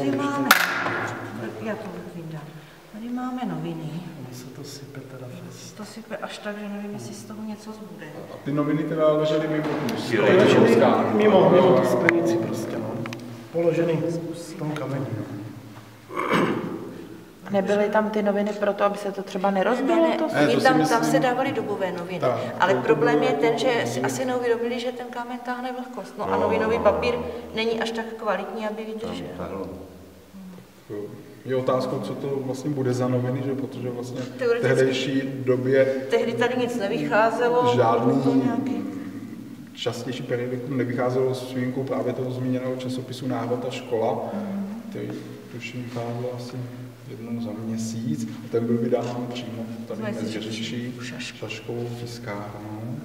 tady máme, já to vyndám. Tady máme noviny. Se to sype teda fest. To sype až tak, že nevím, jestli z toho něco zbude. A ty noviny teda ležely mimo tu Ležely mimo tu sklenici prostě, no. Položený v tom kameni. Nebyly tam ty noviny proto, aby se to třeba nerozbilo? Tam se dávaly dobové noviny. Ale problém je ten, že si asi neuvědomili, že ten kámen táhne vlhkost. No a novinový papír není až tak kvalitní, aby vydržel. Je otázkou, co to vlastně bude za noviny, že? Protože vlastně v tehdejší době tehdy tady nic nevycházelo. Žádný častější periodikum nevycházelo s výjimkou právě toho zmíněného časopisu Národ a škola, který tuším vycházel asi jednou za měsíc. A ten byl vydáván přímo tady mezi Řečí, Šaškovou tiskárnou,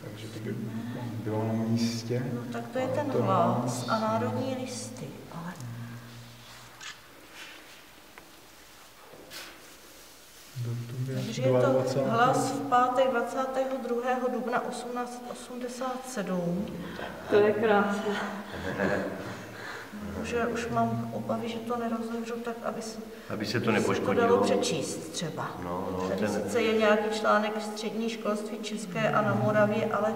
takže to by bylo na místě. No tak to je ten Hlas a Národní listy, ale... Takže je to Hlas v pátek 22. dubna 1887. To je krásné. Že už mám obavy, že to nerozevřu tak, aby se to nepoškodilo. To dalo přečíst třeba. Tady sice je nějaký článek střední školství české a na Moravě, ale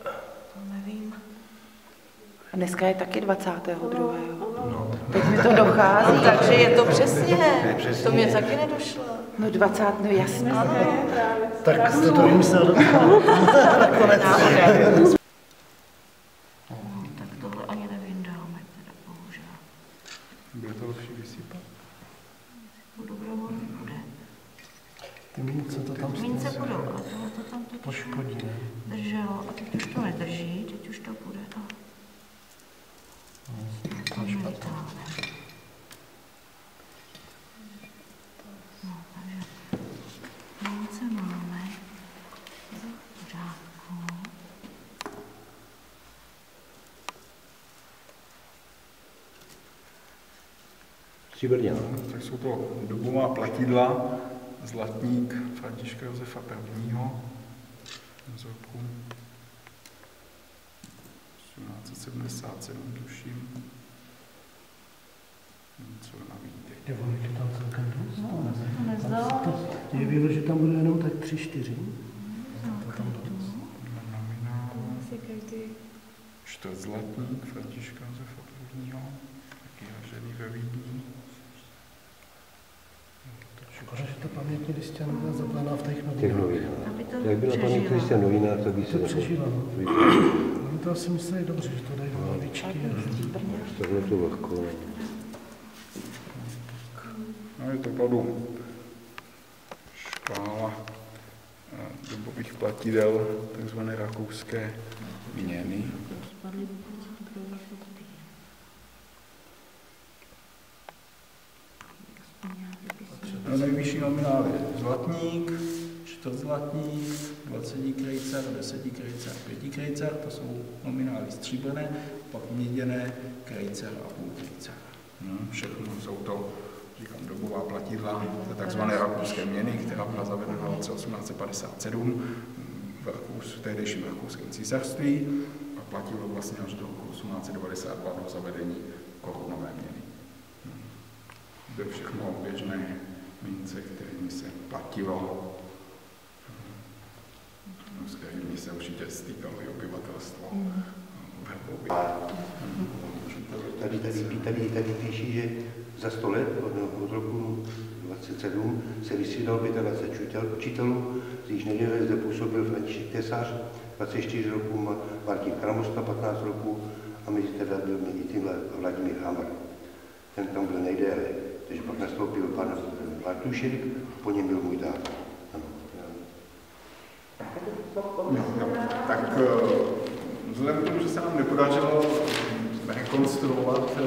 to nevím. A dneska je taky 22. No. Teď mi to dochází. No, takže je to přesně. To mě taky nedošlo. No 20, no jasně. Ano, tak jste to vymyslel dobře. Nakonec. Tak tohle ani nevyndáme, teda bohužel. Bude to lepší vysypat? Dobrovolně bude. Ty mince to tam mince budou, ale tohle to tam teď poškodí, ne? Drželo. A teď už to nedrží, teď už to bude. Mince máme v pořádku. Stříbrně. Tak jsou to dobová platidla, zlatník Františka Josefa I. z roku 1877, tuším. Co navíte? Je ono, že tam celkem dost? No, to nezdá. Je bylo, že tam bude jenom tak 3-4. Čtvrtzlatník Františka Josefa I. Taky ražený ve Vídni. Škoda, že ta pamětní listina nebyla zaplená v těch novinách. Jak byla pamětní listina novinách, to by se přežila. Oni to asi mysleli dobře, že to dají do hlavičky. Tohle to lehko. No je to opravdu škála dobových platidel, takzvané rakouské měny. Nejvyšší nominál je zlatník, čtvrtzlatník, 20 krejcar, 10 krejcar, 5 krejcar, to jsou nominály stříbrné, pak měděné, krejcar a půl krejcar. Všechno jsou to, říkám, dobová platidla, takzvané rakouské měny, která byla zavedena v roce 1857 v tehdejším rakouském císařství a platilo vlastně až do roku 1892 do zavedení korunové měny. Byly všechno běžné mince, kterými se platilo, s kterými se určitě stýkalo i obyvatelstvo. Tady píší, že za 100 let, od roku 27, se vystřídalo 25 učitelů, z již neděle zde působil František Tesař, 24 roků Martin Kramosta, 15 roků a mezi teda byl i tímhle Vladimír Hamar. Ten tam byl nejdéle, takže pak nastoupil pan Bartušek, po něm byl můj táta. Tak vzhledem k tomu, že se nám nepodařilo rekonstruovat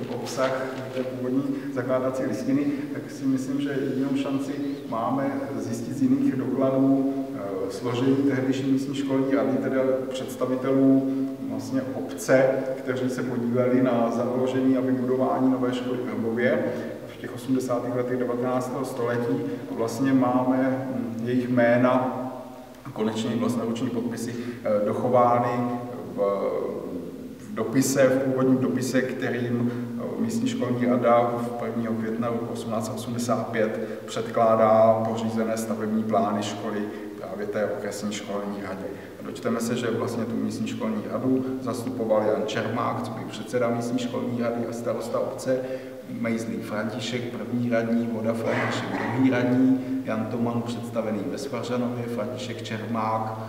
obsah té původní zakládací listiny, tak si myslím, že jedinou šanci máme zjistit z jiných dokladů složení tehdejší místní školní rady, teda představitelů vlastně obce, kteří se podíleli na založení a vybudování nové školy v Hrbově v těch 80. letech 19. století. Vlastně máme jejich jména a konečně vlastnoruční podpisy dochovány v dopise, v původním dopise, kterým místní školní rada v 1. května 1885 předkládá pořízené stavební plány školy právě té okresní školní radě. A dočteme se, že vlastně tu místní školní radu zastupoval Jan Čermák, co byl předseda místní školní rady a starosta obce, Mejzlík František, první radní, Voda František, druhý radní, Jan Toman představený ve Svaržanově, František Čermák,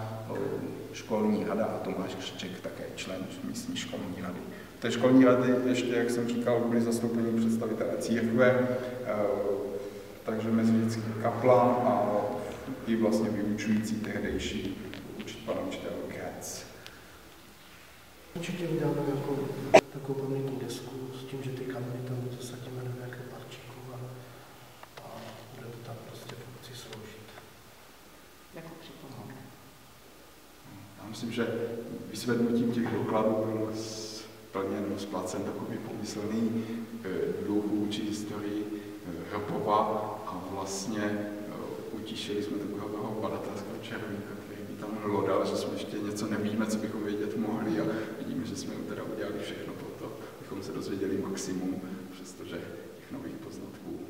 školní rada a Tomáš Křeček, také člen místní školní rady. V té školní rady ještě, jak jsem říkal, byli zastoupeni představitelé církve, takže mezilidský kaplan a i vlastně vyučující tehdejší pan učitel Krec. Určitě vydáme takovou pamětní desku s tím, že ty kameny tam zasadíme do nějakého parčíku a bude to tam prostě v obci sloužit. Jako připomínka. Já myslím, že vysvědnutím těch dokladů byl splněn, splacen takový pomyslný dluh vůči historii Hrbova a vlastně utišili jsme takového badatelského červíka, který by tam hlodal, že jsme ještě něco nevíme, co bychom vědět mohli a vidíme, že jsme teda udělali všechno pro to, abychom se dozvěděli maximum, přestože těch nových poznatků